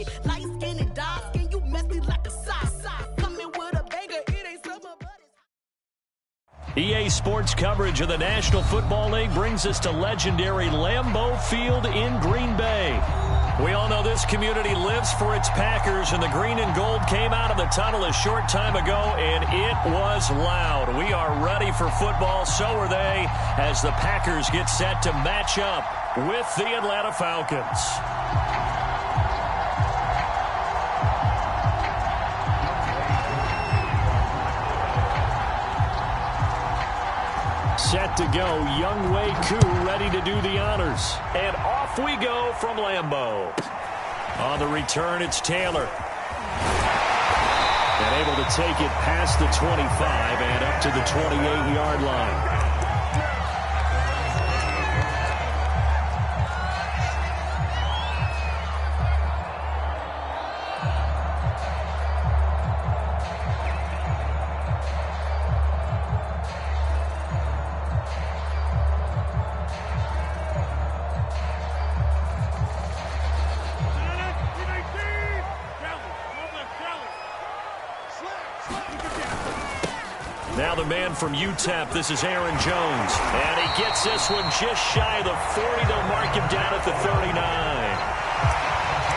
pocket. Light skin and dark skin, you messy like a sock. Coming with a banger, it ain't summer, but it's EA Sports coverage of the National Football League brings us to legendary Lambeau Field in Green Bay. We all know this community lives for its Packers, and the green and gold came out of the tunnel a short time ago, and it was loud. We are ready for football, so are they, as the Packers get set to match up with the Atlanta Falcons. Set to go, Younghoe Koo ready to do the honors. And off we go from Lambeau. On the return, it's Taylor. And able to take it past the 25 and up to the 28-yard line. Now the man from UTEP, this is Aaron Jones. And he gets this one just shy of the 40. They'll mark him down at the 39.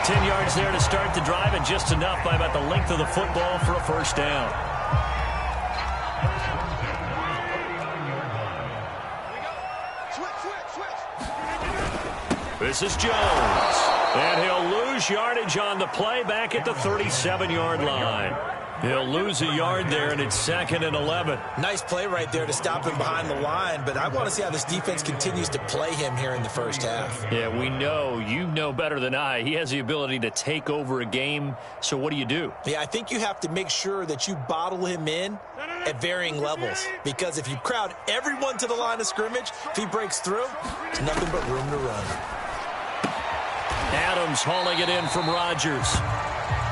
10 yards there to start the drive, and just enough by about the length of the football for a first down. This is Jones. And he'll lose yardage on the play back at the 37-yard line. He'll lose a yard there, and it's 2nd and 11. Nice play right there to stop him behind the line, but I want to see how this defense continues to play him here in the first half. Yeah, we know. You know better than I. He has the ability to take over a game, so what do? Yeah, I think you have to make sure that you bottle him in at varying levels, because if you crowd everyone to the line of scrimmage, if he breaks through, there's nothing but room to run. Adams hauling it in from Rodgers.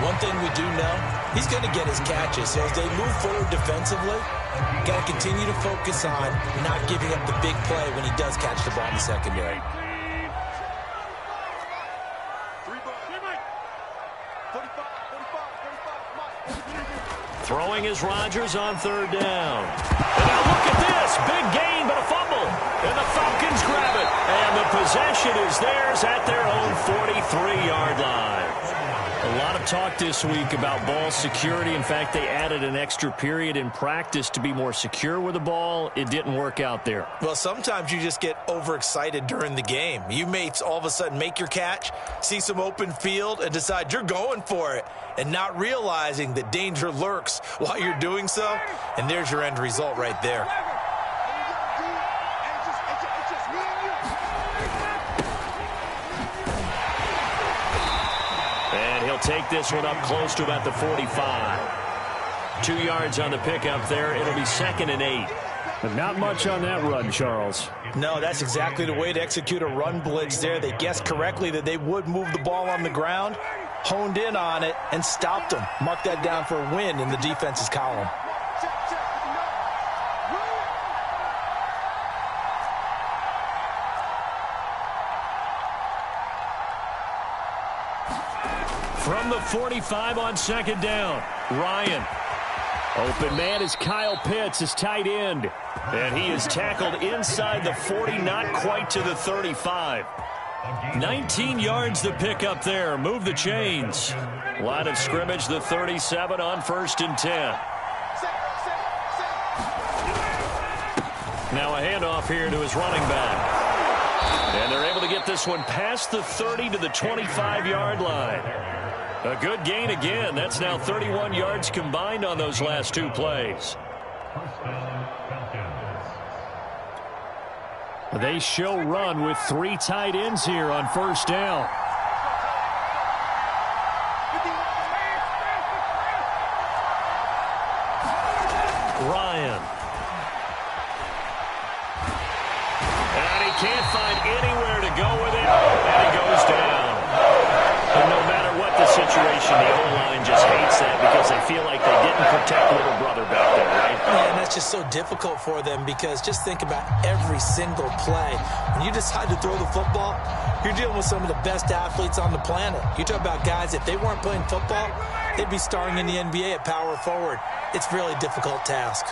One thing we do know, he's going to get his catches. So as they move forward defensively, got to continue to focus on not giving up the big play when he does catch the ball in the secondary. Throwing is Rodgers on 3rd down. And now look at this. Big gain, but a fumble. And the Falcons grab it. And the possession is theirs at their own 43-yard line. A lot of talk this week about ball security. In fact, they added an extra period in practice to be more secure with the ball. It didn't work out there. Well, sometimes you just get overexcited during the game. You may all of a sudden make your catch, see some open field, and decide you're going for it, and not realizing that danger lurks while you're doing so. And there's your end result right there. He'll take this one up close to about the 45. 2 yards on the pickup there. It'll be 2nd and 8. But not much on that run, Charles. No, that's exactly the way to execute a run blitz there. They guessed correctly that they would move the ball on the ground, honed in on it, and stopped them. Mark that down for a win in the defense's column. From the 45 on 2nd down, Ryan. Open man is Kyle Pitts, his tight end. And he is tackled inside the 40, not quite to the 35. 19 yards to pick up there. Move the chains. Line of scrimmage, the 37 on 1st and 10. Now a handoff here to his running back. And they're able to get this one past the 30 to the 25-yard line. A good gain again. That's now 31 yards combined on those last 2 plays. They show run with 3 tight ends here on 1st down. Ryan. And he can't find anywhere to go with it. And he goes down. And no matter what the situation, the O-line just hates that because they feel like they didn't protect little brother back there, right? Yeah, and that's just so difficult for them because just think about every single play. When you decide to throw the football, you're dealing with some of the best athletes on the planet. You talk about guys, if they weren't playing football, they'd be starring in the NBA at power forward. It's a really difficult task.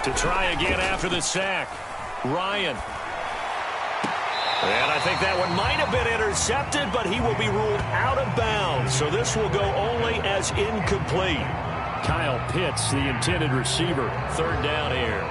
To try again after the sack, Ryan. And I think that one might have been intercepted, but he will be ruled out of bounds. So this will go only as incomplete. Kyle Pitts, the intended receiver. Third down here.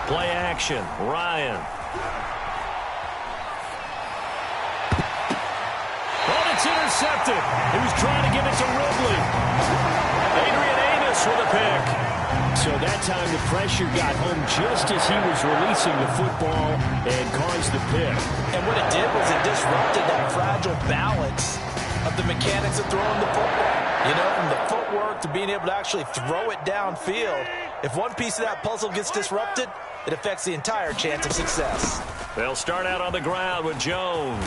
Play action, Ryan. It's intercepted. He was trying to give it to Ridley. Adrian Amos with a pick. So that time the pressure got home just as he was releasing the football and caused the pick. And what it did was it disrupted that fragile balance of the mechanics of throwing the football. You know, from the footwork to being able to actually throw it downfield. If one piece of that puzzle gets disrupted, it affects the entire chance of success. They'll start out on the ground with Jones.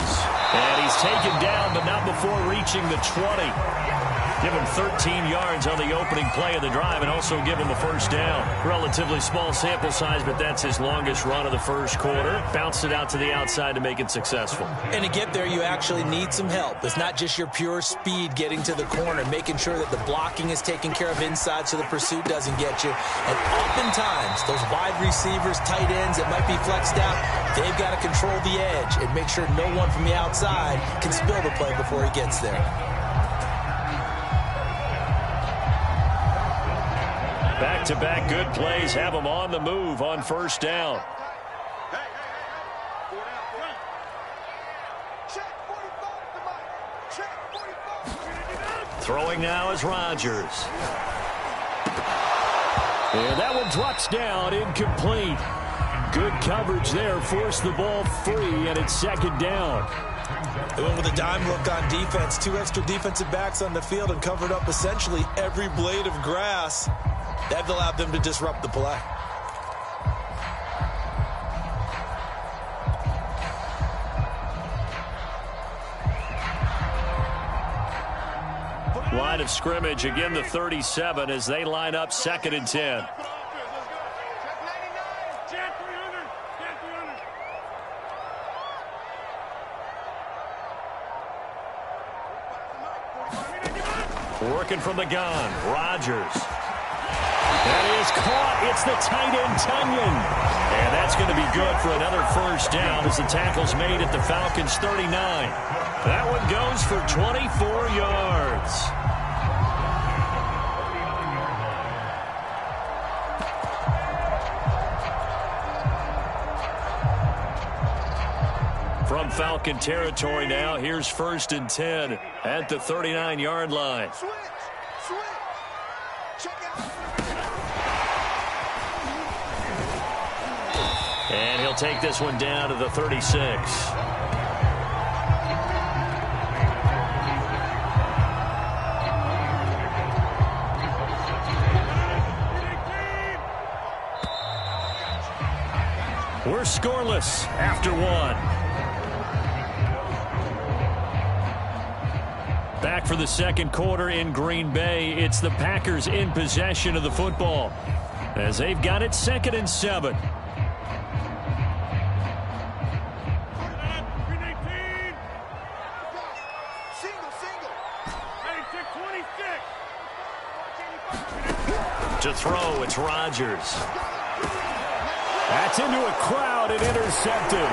And he's taken down, but not before reaching the 20. Give him 13 yards on the opening play of the drive and also give him a first down. Relatively small sample size, but that's his longest run of the first quarter. Bounced it out to the outside to make it successful. And to get there, you actually need some help. It's not just your pure speed getting to the corner, making sure that the blocking is taken care of inside so the pursuit doesn't get you. And oftentimes, those wide receivers, tight ends that might be flexed out, they've got to control the edge and make sure no one from the outside can spill the play before he gets there. Back-to-back good plays have them on the move on first down. Throwing now is Rodgers. And that one drops down, incomplete. Good coverage there, forced the ball free, and it's second down. They went with a dime look on defense. 2 extra defensive backs on the field and covered up essentially every blade of grass. That allowed them to disrupt the play. Line of scrimmage, again the 37 as they line up 2nd and 10. Working from the gun, Rodgers. That is caught. It's the tight end, Tunyon. And that's going to be good for another first down as the tackle's made at the Falcons' 39. That one goes for 24 yards. From Falcon territory now, here's 1st and 10 at the 39-yard line. And he'll take this one down to the 36. We're scoreless after one. Back for the second quarter in Green Bay. It's the Packers in possession of the football as they've got it 2nd and 7. To throw, it's Rodgers. That's into a crowd and intercepted.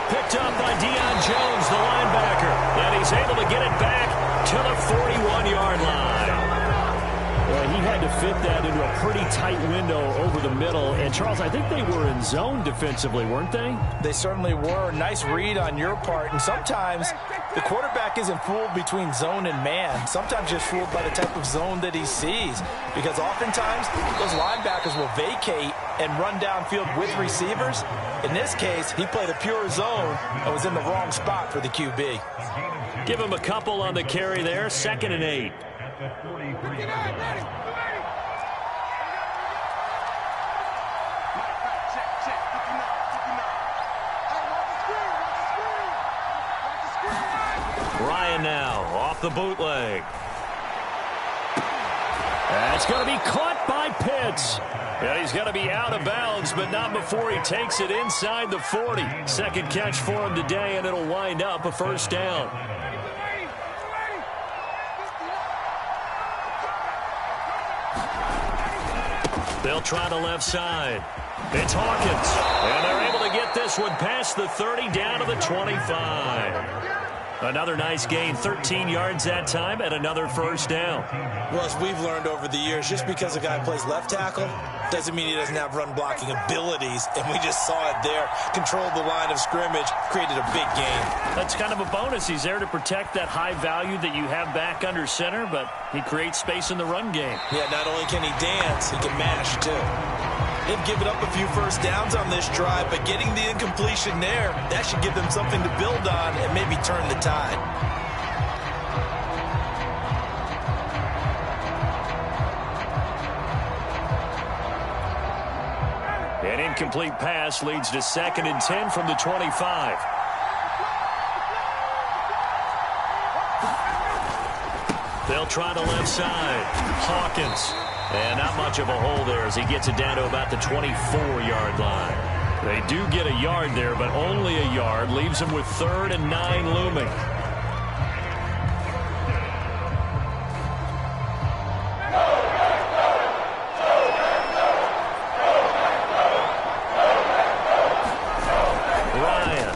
Picked up by Deion Jones, the linebacker. And he's able to get it back to the 41-yard line. Well, he had to fit that into a pretty tight window over the middle. And, Charles, I think they were in zone defensively, weren't they? They certainly were. Nice read on your part. And sometimes the quarterback isn't fooled between zone and man. Sometimes just fooled by the type of zone that he sees. Because oftentimes those linebackers will vacate and run downfield with receivers. In this case, he played a pure zone and was in the wrong spot for the QB. Give him a couple on the carry there. 2nd and 8. Ryan now off the bootleg. That's going to be caught by Pitts. And he's going to be out of bounds, but not before he takes it inside the 40. Second catch for him today, and it'll wind up a first down. They'll try the left side. It's Hawkins. And they're able to get this one past the 30 down to the 25. Another nice gain, 13 yards that time, and another first down. Well, as we've learned over the years, just because a guy plays left tackle doesn't mean he doesn't have run blocking abilities, and we just saw it there. Controlled the line of scrimmage, created a big gain. That's kind of a bonus. He's there to protect that high value that you have back under center, but he creates space in the run game. Yeah, not only can he dance, he can mash, too. They've given up a few first downs on this drive, but getting the incompletion there, that should give them something to build on and maybe turn the tide. An incomplete pass leads to 2nd and 10 from the 25. They'll try the left side. Hawkins. And not much of a hole there as he gets it down to about the 24-yard line. They do get a yard there, but only a yard. Leaves them with 3rd and 9 looming. Ryan.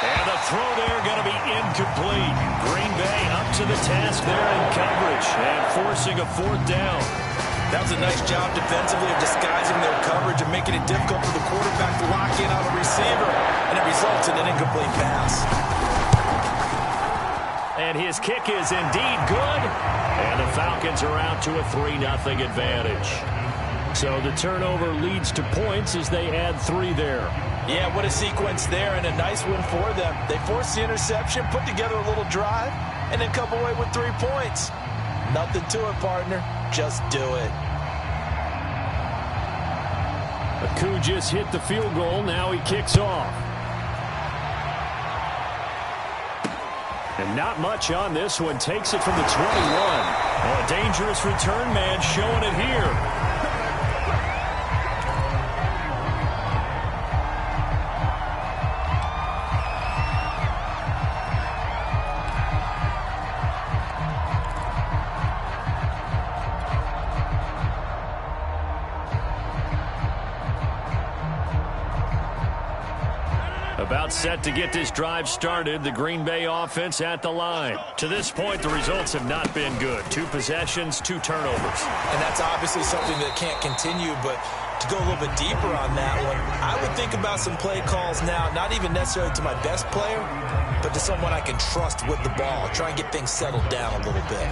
And the throw there going to be incomplete. Green Bay up to the task there in coverage and forcing a 4th down. That was a nice job defensively of disguising their coverage and making it difficult for the quarterback to lock in on a receiver, and it results in an incomplete pass. And his kick is indeed good, and the Falcons are out to a 3-0 advantage. So the turnover leads to points as they add 3 there. Yeah, what a sequence there, and a nice win for them. They forced the interception, put together a little drive, and then come away with 3 points. Nothing to it, partner. Just do it. Aku just hit the field goal. Now he kicks off. And not much on this one. Takes it from the 21. Oh, a dangerous return man showing it here. About set to get this drive started. The Green Bay offense at the line. To this point, the results have not been good. 2 possessions, 2 turnovers. And that's obviously something that can't continue, but to go a little bit deeper on that one, I would think about some play calls now, not even necessarily to my best player, but to someone I can trust with the ball. Try and get things settled down a little bit.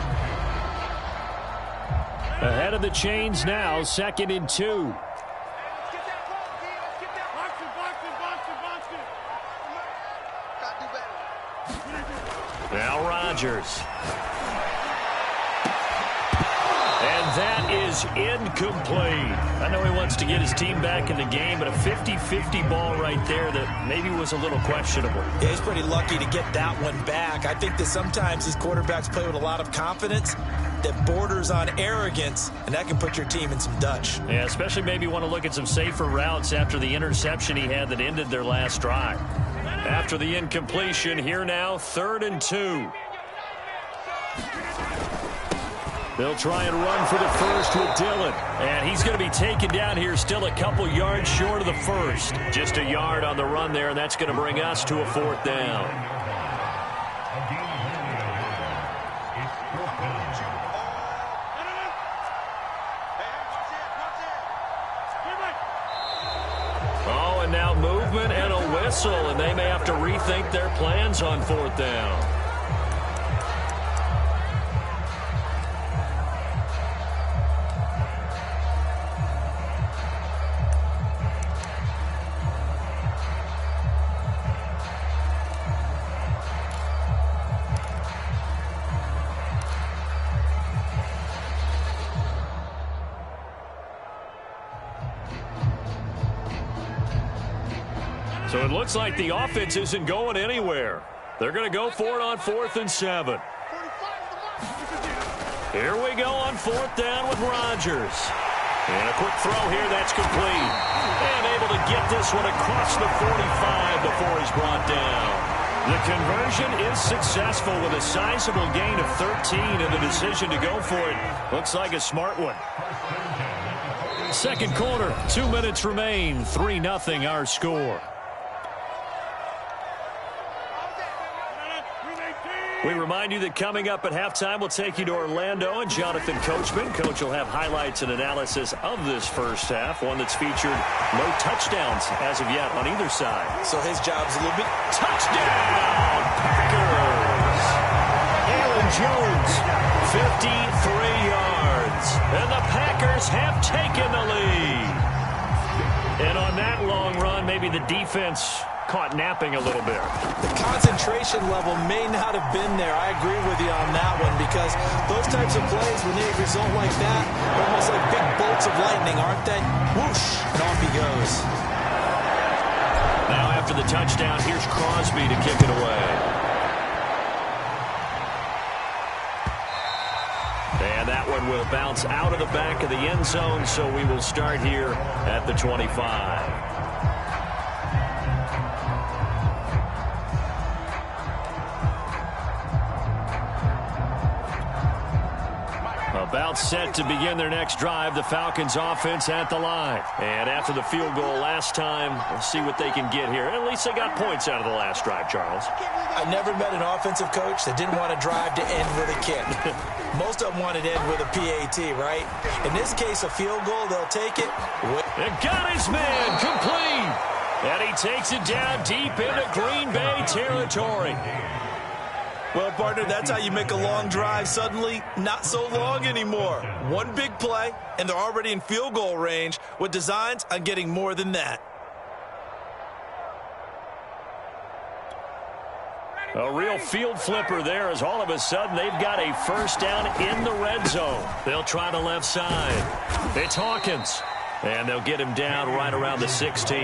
Ahead of the chains now, 2nd and 2. Now Rodgers. And that is incomplete. I know he wants to get his team back in the game, but a 50-50 ball right there that maybe was a little questionable. Yeah, he's pretty lucky to get that one back. I think that sometimes these quarterbacks play with a lot of confidence that borders on arrogance, and that can put your team in some Dutch. Yeah, especially maybe want to look at some safer routes after the interception he had that ended their last drive. After the incompletion, here now, 3rd and 2. They'll try and run for the first with Dillon. And he's going to be taken down here still a couple yards short of the first. Just a yard on the run there, and that's going to bring us to a 4th down. Oh, and now movement and a whistle, and they may have to rethink their plans on 4th down. So it looks like the offense isn't going anywhere. They're going to go for it on 4th and 7. Here we go on 4th down with Rodgers. And a quick throw here, that's complete. And able to get this one across the 45 before he's brought down. The conversion is successful with a sizable gain of 13, and the decision to go for it looks like a smart one. Second quarter, 2 minutes remain, 3-0 our score. We remind you that coming up at halftime, we'll take you to Orlando and Jonathan Coachman. Coach will have highlights and analysis of this first half, one that's featured no touchdowns as of yet on either side. So his job's a little bit... Touchdown, Packers! Allen Jones, 53 yards. And the Packers have taken the lead. And on that long run, maybe the defense caught napping a little bit. The concentration level may not have been there. I agree with you on that one, because those types of plays, when they result like that, are almost like big bolts of lightning, aren't they? Whoosh, and off he goes. Now after the touchdown, here's Crosby to kick it away. And that one will bounce out of the back of the end zone, so we will start here at the 25. About set to begin their next drive, the Falcons offense at the line. And after the field goal last time, we'll see what they can get here. At least they got points out of the last drive, Charles. I never met an offensive coach that didn't want to drive to end with a kick. Most of them wanted to end with a PAT, right? In this case, a field goal, they'll take it. And got his man complete. And he takes it down deep into Green Bay territory. Well, partner, that's how you make a long drive suddenly not so long anymore. One big play, and they're already in field goal range with designs on getting more than that. A real field flipper there, as all of a sudden they've got a first down in the red zone. They'll try the left side. It's Hawkins. And they'll get him down right around the 16.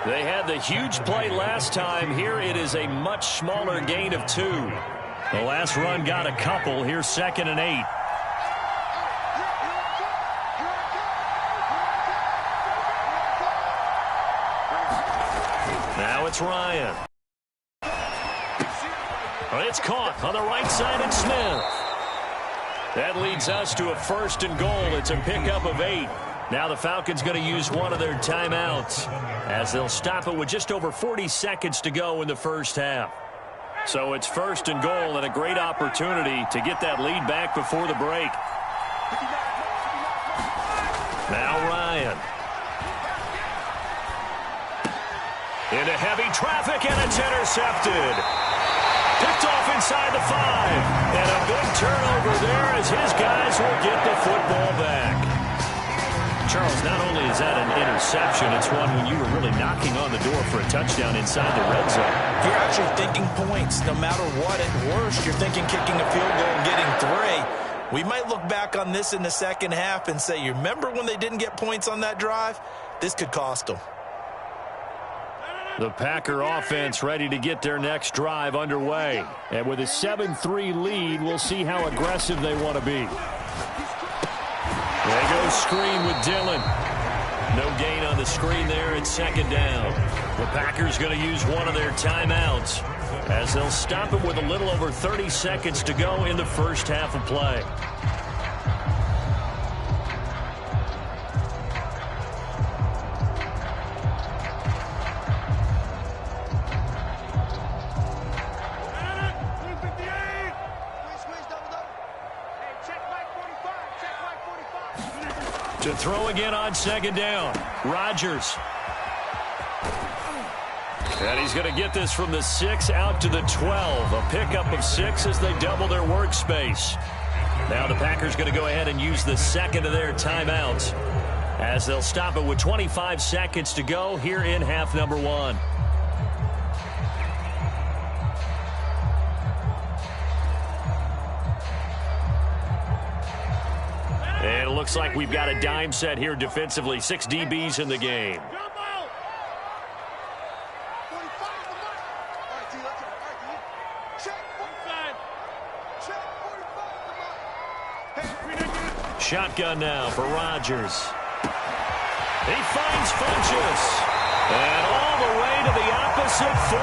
They had the huge play last time. Here it is a much smaller gain of 2. The last run got a couple. Here's 2nd and 8. Now it's Ryan. It's caught on the right side, and Smith. That leads us to a 1st and goal. It's a pickup of 8. Now the Falcons going to use one of their timeouts as they'll stop it with just over 40 seconds to go in the first half. So it's 1st and goal, and a great opportunity to get that lead back before the break. Now Ryan. Into heavy traffic, and it's intercepted. Picked off inside the 5. And a big turnover there as his guys will get the football back. Charles, not only is that an interception, it's one when you were really knocking on the door for a touchdown inside the red zone. You're actually thinking points. No matter what, at worst, you're thinking kicking a field goal and getting 3. We might look back on this in the second half and say, you remember when they didn't get points on that drive? This could cost them. The Packer offense ready to get their next drive underway. And with a 7-3 lead, we'll see how aggressive they want to be. They go screen with Dillon. No gain on the screen there. It's 2nd down. The Packers going to use one of their timeouts as they'll stop it with a little over 30 seconds to go in the first half of play. To throw again on 2nd down. Rodgers. And he's going to get this from the 6 out to the 12. A pickup of 6 as they double their workspace. Now the Packers going to go ahead and use the 2nd of their timeouts as they'll stop it with 25 seconds to go here in half number 1. And it looks like we've got a dime set here defensively. 6 DBs in the game. shotgun now for Rodgers. He finds Funchess. And all the way to the opposite 48.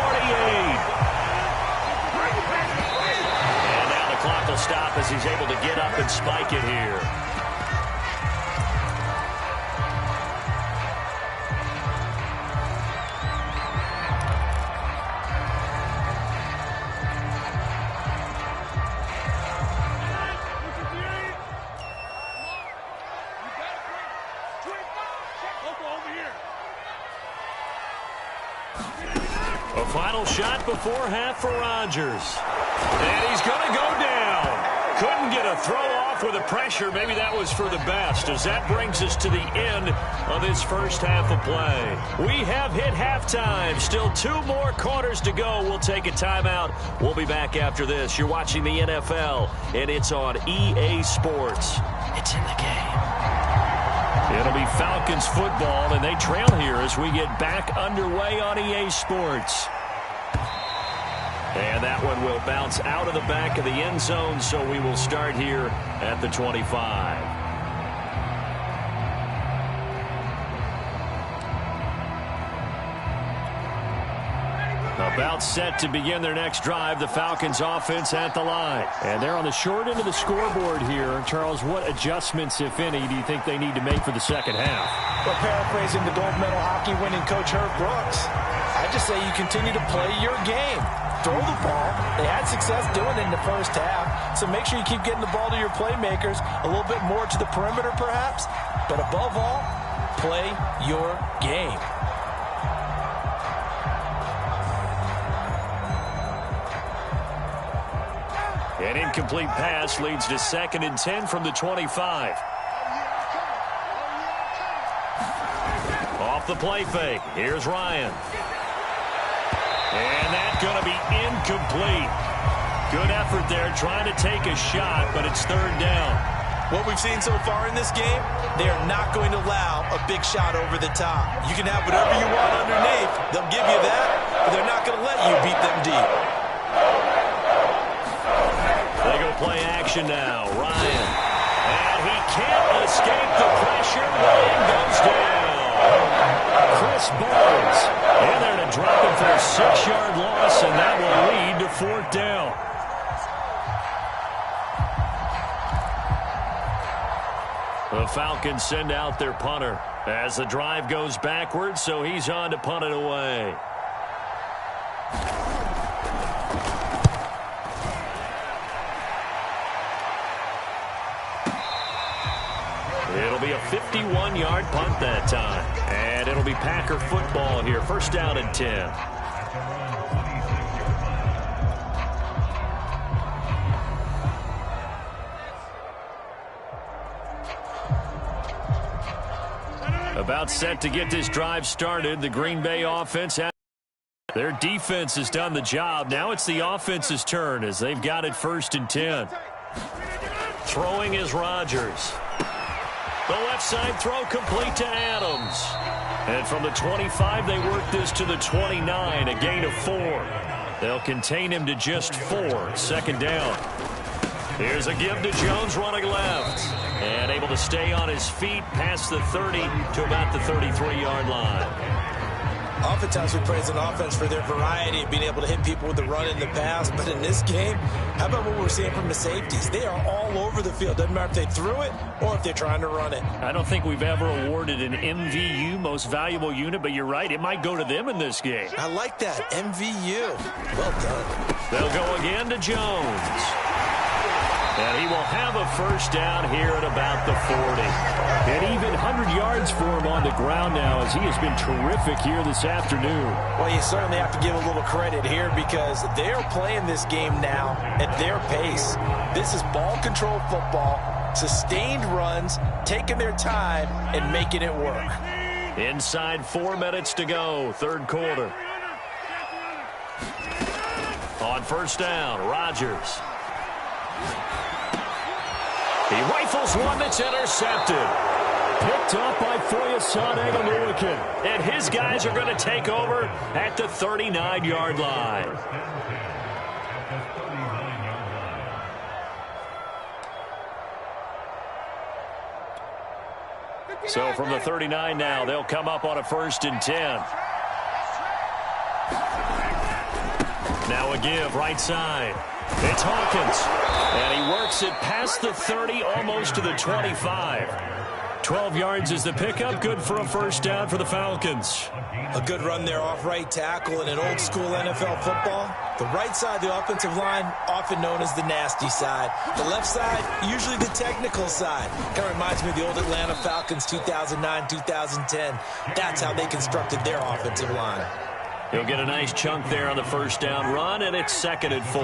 And now the clock will stop as he's able to get up and spike it here. A final shot before half for Rodgers. And he's going to go down. Couldn't get a throw off with the pressure. Maybe that was for the best, as that brings us to the end of this first half of play. We have hit halftime. Still 2 more quarters to go. We'll take a timeout. We'll be back after this. You're watching the NFL, and it's on EA Sports. It's in the game. It'll be Falcons football, and they trail here as we get back underway on EA Sports. And that one will bounce out of the back of the end zone, so we will start here at the 25. About set to begin their next drive, the Falcons offense at the line. And they're on the short end of the scoreboard here. Charles, what adjustments, if any, do you think they need to make for the second half? Well, paraphrasing the gold medal hockey winning coach Herb Brooks, I just say you continue to play your game. Throw the ball. They had success doing it in the first half, so make sure you keep getting the ball to your playmakers, a little bit more to the perimeter perhaps, but above all, play your game. An incomplete pass leads to 2nd and 10 from the 25. Off the play fake. Here's Ryan. And that's going to be incomplete. Good effort there trying to take a shot, but it's 3rd down. What we've seen so far in this game, they are not going to allow a big shot over the top. You can have whatever you want underneath. They'll give you that, but they're not going to let you beat them deep. They go play action now. Ryan. And he can't escape the pressure. Ryan goes down. Chris Barnes. And they're to drop him for a 6-yard loss, and that will lead to 4th down. The Falcons send out their punter as the drive goes backwards, so he's on to punt it away. It'll be a 51-yard punt that time. And it'll be Packer football here. 1st down and 10. About set to get this drive started. The Green Bay offense has their defense has done the job. Now it's the offense's turn as they've got it 1st and 10. Throwing is Rodgers. The left side throw complete to Adams. And from the 25, they work this to the 29, a gain of 4. They'll contain him to just 4, 2nd down. Here's a give to Jones running left. And able to stay on his feet past the 30 to about the 33-yard line. Oftentimes we praise an offense for their variety of being able to hit people with the run in the pass, but in this game, how about what we're seeing from the safeties? They are all over the field. Doesn't matter if they threw it or if they're trying to run it. I don't think we've ever awarded an MVU, most valuable unit, but you're right, it might go to them in this game. I like that, MVU. Well done. They'll go again to Jones. And he will have a 1st down here at about the 40. And even 100 yards for him on the ground now as he has been terrific here this afternoon. Well, you certainly have to give a little credit here because they're playing this game now at their pace. This is ball control football, sustained runs, taking their time and making it work. Inside 4 minutes to go, 3rd quarter. On 1st down, Rodgers. He rifles one that's intercepted. Picked up by Foyesade Oluwakin. And his guys are going to take over at the 39-yard line. So from the 39 now, they'll come up on a 1st and 10. Now a give right side. It's Hawkins. And he works it past the 30, almost to the 25. 12 yards is the pickup. Good for a 1st down for the Falcons. A good run there off right tackle in an old school NFL football. The right side of the offensive line, often known as the nasty side. The left side, usually the technical side. Kind of reminds me of the old Atlanta Falcons 2009-2010. That's how they constructed their offensive line. He'll get a nice chunk there on the 1st down run, and it's 2nd and 4.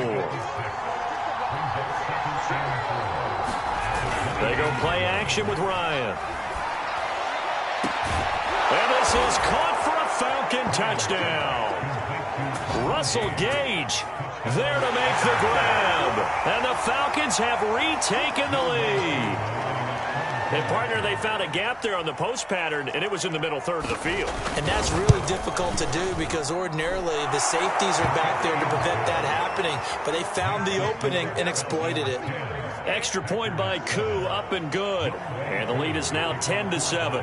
They go play action with Ryan. And this is caught for a Falcon touchdown. Russell Gage there to make the grab. And the Falcons have retaken the lead. And, partner, they found a gap there on the post pattern, and it was in the middle third of the field. And that's really difficult to do because ordinarily the safeties are back there to prevent that happening. But they found the opening and exploited it. Extra point by Koo, up and good. And the lead is now 10-7.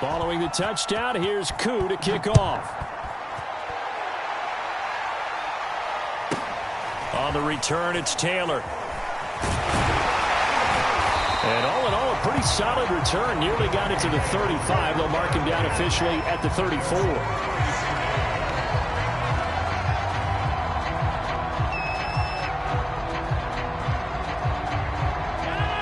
Following the touchdown, here's Koo to kick off. On the return, it's Taylor. And all in all, a pretty solid return. Nearly got it to the 35. They'll mark him down officially at the 34.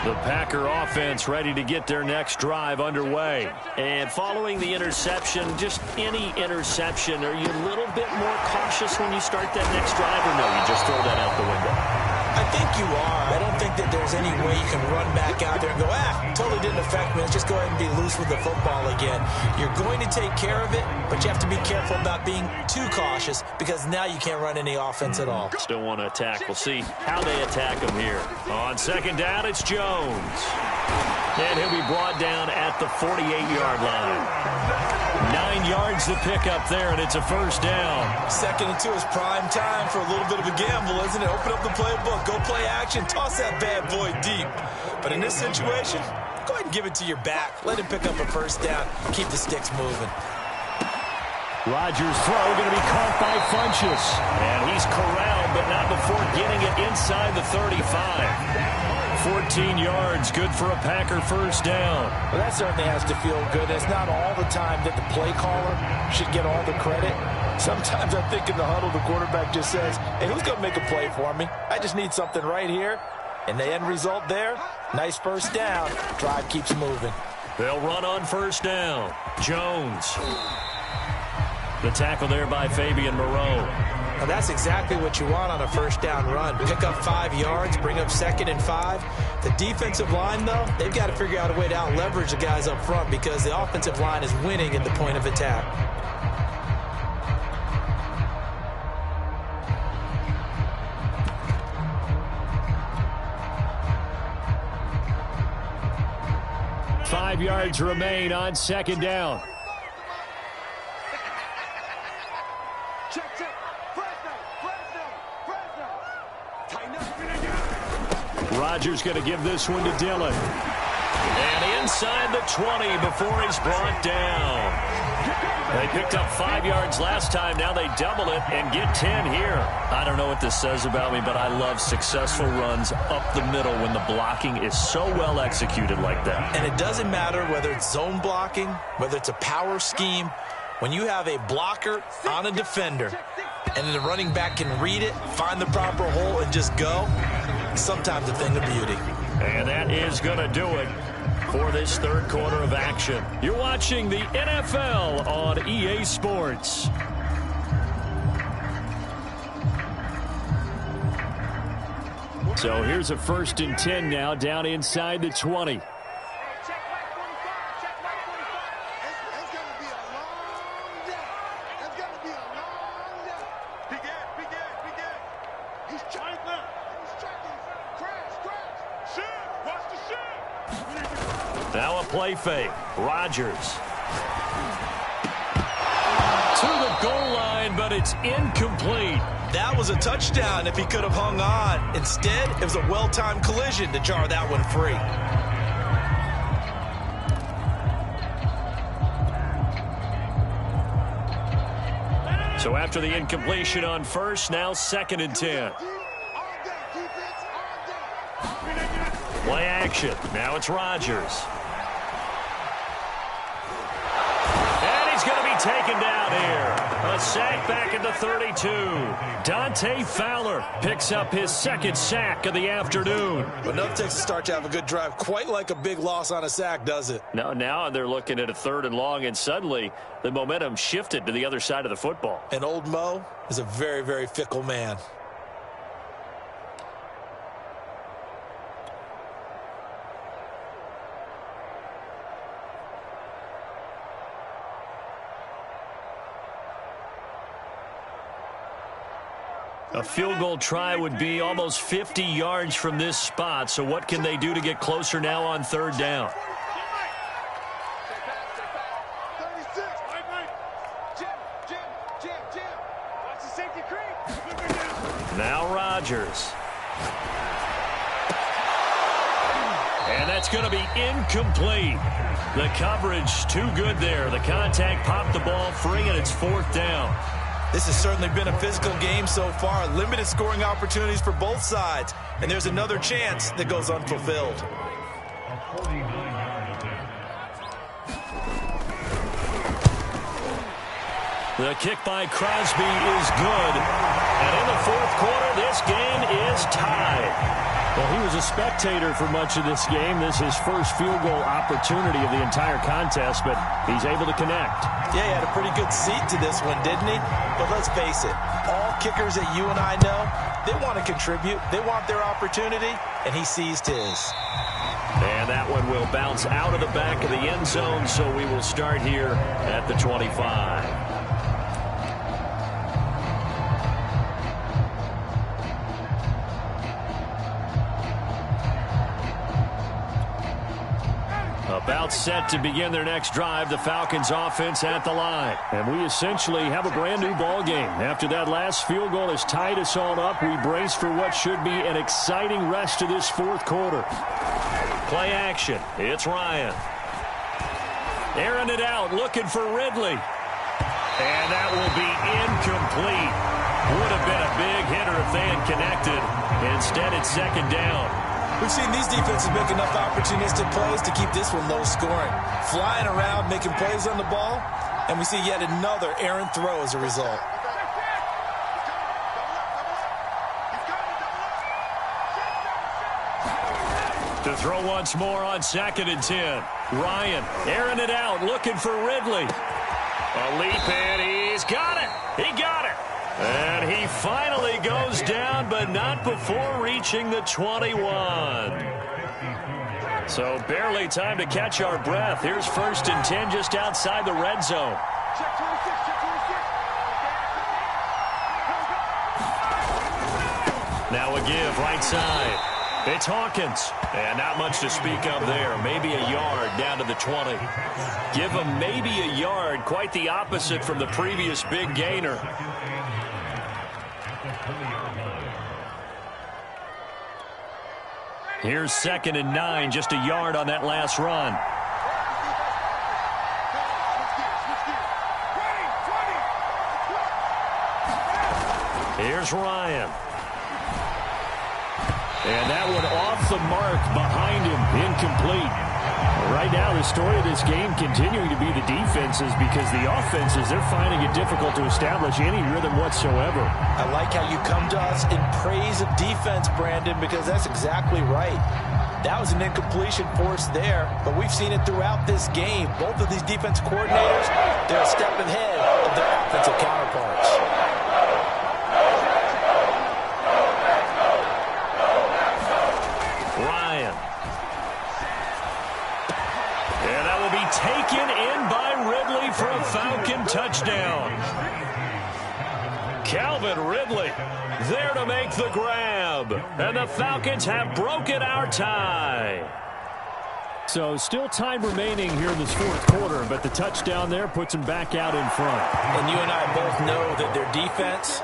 The Packer offense ready to get their next drive underway. And following the interception, just any interception, are you a little bit more cautious when you start that next drive, or no, you just throw that out the window? I think you are. I don't think that there's any way you can run back out there and go, totally didn't affect me. Let's just go ahead and be loose with the football again. You're going to take care of it, but you have to be careful about being too cautious because now you can't run any offense at all. Still want to attack. We'll see how they attack him here. On 2nd down, it's Jones. And he'll be brought down at the 48-yard line. 9 yards to pick up there, and it's a 1st down. 2nd and 2 is prime time for a little bit of a gamble, isn't it? Open up the playbook, go play action, toss that bad boy deep. But in this situation, go ahead and give it to your back. Let him pick up a 1st down. Keep the sticks moving. Rodgers' throw going to be caught by Funchess. And he's corralled, but not before getting it inside the 35. 14 yards, good for a Packer 1st down. Well, that certainly has to feel good. It's not all the time that the play caller should get all the credit. Sometimes I think in the huddle, the quarterback just says, hey, who's going to make a play for me? I just need something right here. And the end result there, nice 1st down. Drive keeps moving. They'll run on 1st down. Jones. The tackle there by Fabian Moreau. Now that's exactly what you want on a 1st down run. Pick up 5 yards, bring up 2nd and 5. The defensive line, though, they've got to figure out a way to out-leverage the guys up front because the offensive line is winning at the point of attack. Five yards remain on 2nd down. Rodgers going to give this one to Dillon. And inside the 20 before he's brought down. They picked up 5 yards last time. Now they double it and get 10 here. I don't know what this says about me, but I love successful runs up the middle when the blocking is so well executed like that. And it doesn't matter whether it's zone blocking, whether it's a power scheme. When you have a blocker on a defender and then the running back can read it, find the proper hole, and just go, sometimes a thing of beauty. And that is going to do it for this 3rd quarter of action. You're watching the NFL on EA Sports. So here's a 1st and 10 now down inside the 20. Now a play fake. Rodgers. To the goal line, but it's incomplete. That was a touchdown if he could have hung on. Instead, it was a well-timed collision to jar that one free. So after the incompletion on first, now 2nd and 10. Play action. Now it's Rodgers. And he's going to be taken down here. A sack back at the 32. Dante Fowler picks up his 2nd sack of the afternoon. But nothing takes a start to have a good drive. Quite like a big loss on a sack, does it? Now they're looking at a 3rd and long, and suddenly the momentum shifted to the other side of the football. And old Mo is a very, very fickle man. A field goal try would be almost 50 yards from this spot. So what can they do to get closer now on 3rd down? Now Rodgers. And that's going to be incomplete. The coverage too good there. The contact popped the ball free, and it's 4th down. This has certainly been a physical game so far. Limited scoring opportunities for both sides. And there's another chance that goes unfulfilled. The kick by Crosby is good. And in the 4th quarter, this game is tied. Well, he was a spectator for much of this game. This is his first field goal opportunity of the entire contest, but he's able to connect. Yeah, he had a pretty good seat to this one, didn't he? But let's face it, all kickers that you and I know, they want to contribute. They want their opportunity, and he seized his. And that one will bounce out of the back of the end zone, so we will start here at the 25. About set to begin their next drive, the Falcons offense at the line. And we essentially have a brand new ball game. After that last field goal has tied us all up, we brace for what should be an exciting rest to this 4th quarter. Play action. It's Ryan. Airing it out, looking for Ridley. And that will be incomplete. Would have been a big hitter if they had connected. Instead, it's 2nd down. We've seen these defenses make enough opportunistic plays to keep this one low scoring. Flying around, making plays on the ball, and we see yet another errant throw as a result. To throw once more on 2nd and 10. Ryan airing it out, looking for Ridley. A leap, and he's got it. He got it. And he finally goes down, but not before reaching the 21. So barely time to catch our breath. Here's 1st and 10 just outside the red zone. Now a give right side. It's Hawkins. And not much to speak of there. Maybe a yard down to the 20. Give him maybe a yard. Quite the opposite from the previous big gainer. Here's 2nd and 9, just a yard on that last run. Here's Ryan. And that one off the mark behind him, incomplete. Right now, the story of this game continuing to be the defenses, because the offenses, they're finding it difficult to establish any rhythm whatsoever. I like how you come to us in praise of defense, Brandon, because that's exactly right. That was an incompletion forced there, but we've seen it throughout this game. Both of these defense coordinators, they're a step ahead of their offensive counterparts. Ryan. And that will be taken in by Ridley for a Falcon touchdown. Calvin Ridley there to make the grab. And the Falcons have broken our tie. So still time remaining here in this 4th quarter, but the touchdown there puts them back out in front. And you and I both know that their defense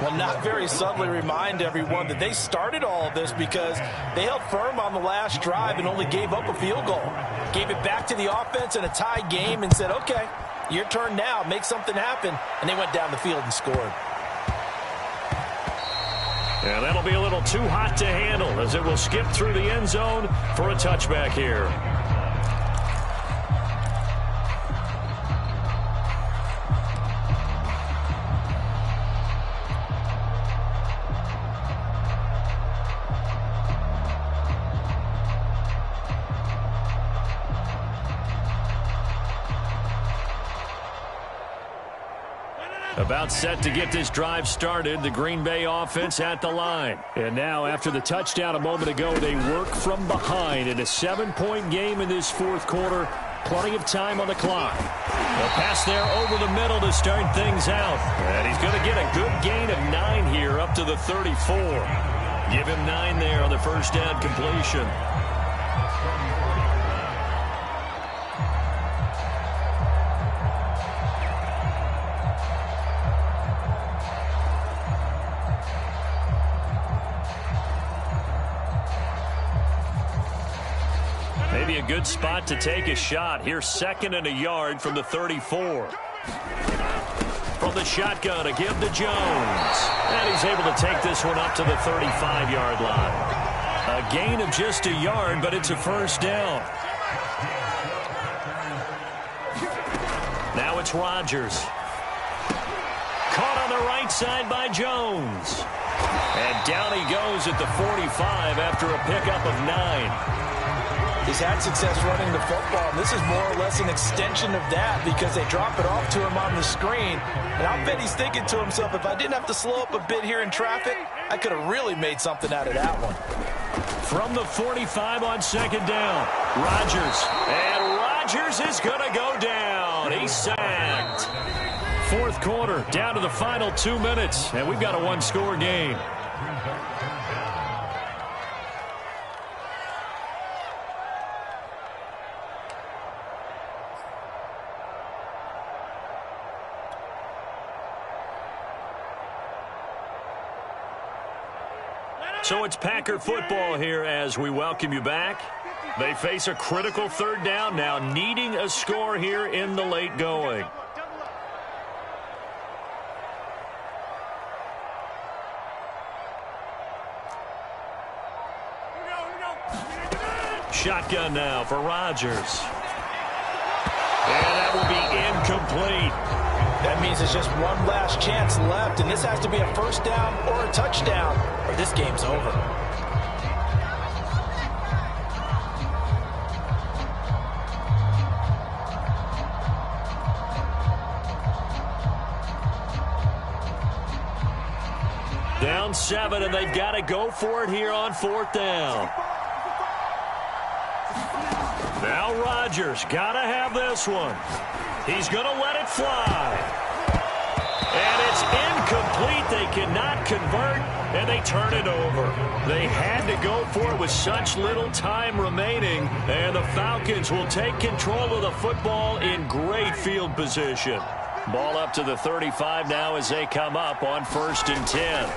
will not very subtly remind everyone that they started all of this because they held firm on the last drive and only gave up a field goal. Gave it back to the offense in a tie game and said, okay, Your turn now. Make something happen. And they went down the field and scored. And that'll be a little too hot to handle as it will skip through the end zone for a touchback here. About set to get this drive started, the Green Bay offense at the line. And now, after the touchdown a moment ago, they work from behind in a 7-point game in this fourth quarter. Plenty of time on the clock. A pass there over the middle to start things out. And he's going to get a good gain of 9 here up to the 34. Give him 9 there on the first down completion. Maybe a good spot to take a shot. Here's 2nd and a yard from the 34. From the shotgun, a give to Jones. And he's able to take this one up to the 35-yard line. A gain of just a yard, but it's a first down. Now it's Rodgers. Caught on the right side by Jones. And down he goes at the 45 after a pickup of 9. He's had success running the football, and this is more or less an extension of that because they drop it off to him on the screen. And I'll bet he's thinking to himself, if I didn't have to slow up a bit here in traffic, I could have really made something out of that one. From the 45 on 2nd down, Rodgers. And Rodgers is going to go down. He's sacked. Fourth quarter, down to the final 2 minutes, and we've got a one-score game. So it's Packer football here as we welcome you back. They face a critical 3rd down now, needing a score here in the late going. Shotgun now for Rodgers. And that will be incomplete. That means there's just one last chance left, and this has to be a first down or a touchdown, or this game's over. Down 7, and they've got to go for it here on 4th down. Now Rodgers, got to have this one. He's going to let it fly. And it's incomplete. They cannot convert, and they turn it over. They had to go for it with such little time remaining, and the Falcons will take control of the football in great field position. Ball up to the 35 now as they come up on 1st and 10.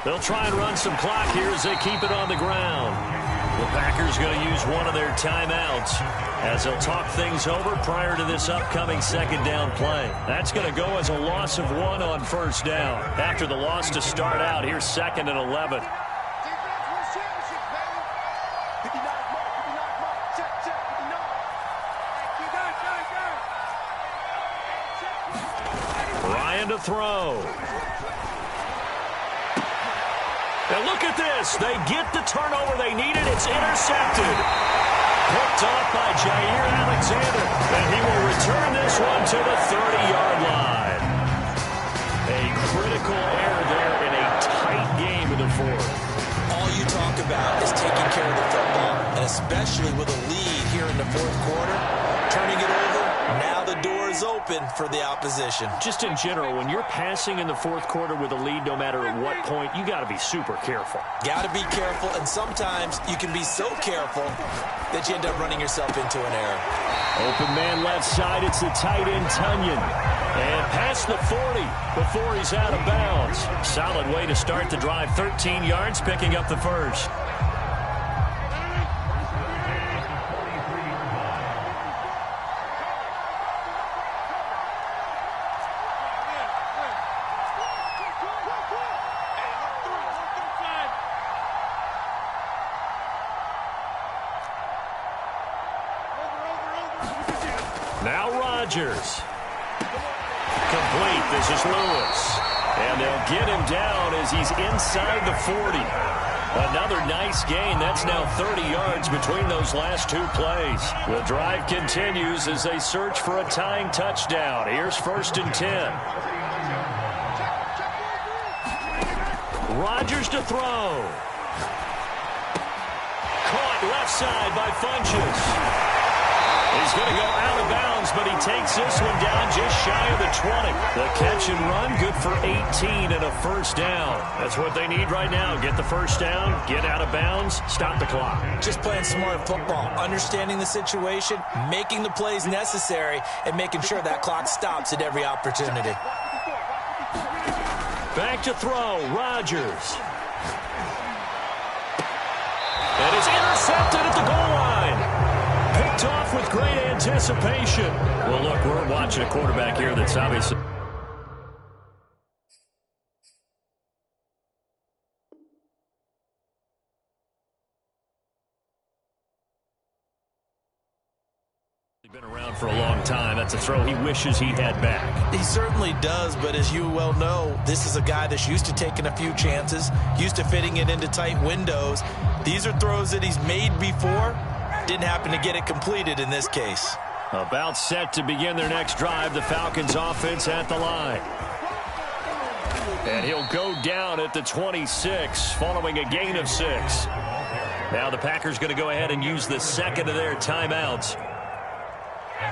They'll try and run some clock here as they keep it on the ground. The Packers going to use one of their timeouts as they'll talk things over prior to this upcoming 2nd down play. That's going to go as a loss of 1 on 1st down. After the loss to start out, here's 2nd and 11. Ryan to throw. And look at this. They get the turnover they needed. It's intercepted. Picked off by Jair Alexander. And he will return this one to the 30-yard line. A critical error there in a tight game in the 4th. All you talk about is taking care of the football, and especially with a lead here in the 4th quarter, turning it over. Now the door is open for the opposition. Just in general, when you're passing in the 4th quarter with a lead, no matter at what point, you got to be super careful. Got to be careful, and sometimes you can be so careful that you end up running yourself into an error. Open man left side, it's the tight end Tunyon. And past the 40 before he's out of bounds. Solid way to start the drive, 13 yards, picking up the first. Rodgers. Complete. This is Lewis. And they'll get him down as he's inside the 40. Another nice gain. That's now 30 yards between those last two plays. The drive continues as they search for a tying touchdown. Here's 1st and 10. Rodgers to throw. Caught left side by Funchess. He's going to go out of bounds, but he takes this one down just shy of the 20. The catch and run, good for 18 and a first down. That's what they need right now. Get the first down, get out of bounds, stop the clock. Just playing smart football, understanding the situation, making the plays necessary, and making sure that clock stops at every opportunity. Back to throw, Rodgers. And it's intercepted at the goal line. Picked off with great anticipation. Well, look, we're watching a quarterback here that's obviously... been around for a long time. That's a throw he wishes he had back. He certainly does, but as you well know, this is a guy that's used to taking a few chances, used to fitting it into tight windows. These are throws that he's made before. Didn't happen to get it completed in this case. About set to begin their next drive, the Falcons offense at the line. And he'll go down at the 26 following a gain of 6. Now the Packers going to go ahead and use the second of their timeouts,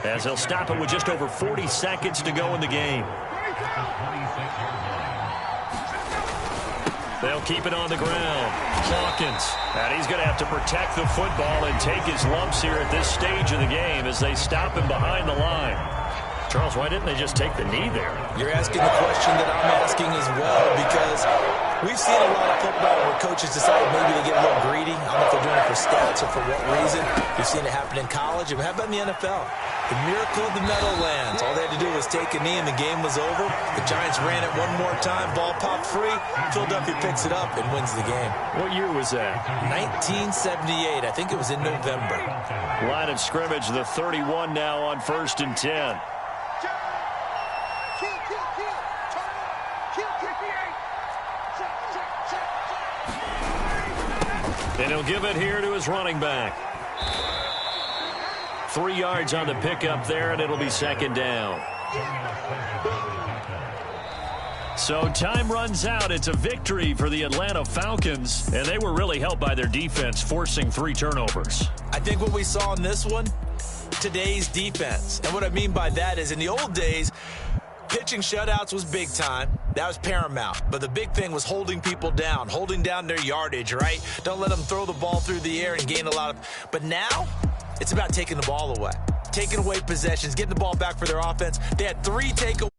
as they'll stop it with just over 40 seconds to go in the game. They'll keep it on the ground. Hawkins. And he's going to have to protect the football and take his lumps here at this stage of the game as they stop him behind the line. Charles, why didn't they just take the knee there? You're asking the question that I'm asking as well, because we've seen a lot of football where coaches decide maybe they get a little greedy. I don't know if they're doing it for stats or for what reason. We've seen it happen in college. And how about in the NFL? The miracle of the Meadowlands. All they had to do was take a knee and the game was over. The Giants ran it one more time. Ball popped free. Philadelphia picks it up and wins the game. What year was that? 1978. I think it was in November. Line of scrimmage, the 31 now on 1st and 10. And he'll give it here to his running back. 3 yards on the pickup there, and it'll be 2nd down. So time runs out. It's a victory for the Atlanta Falcons, and they were really helped by their defense, forcing 3 turnovers. I think what we saw in this one, today's defense. And what I mean by that is in the old days, pitching shutouts was big time. That was paramount. But the big thing was holding people down, holding down their yardage, right? Don't let them throw the ball through the air and gain a lot of... But now, it's about taking the ball away. Taking away possessions, getting the ball back for their offense. They had 3 takeaways.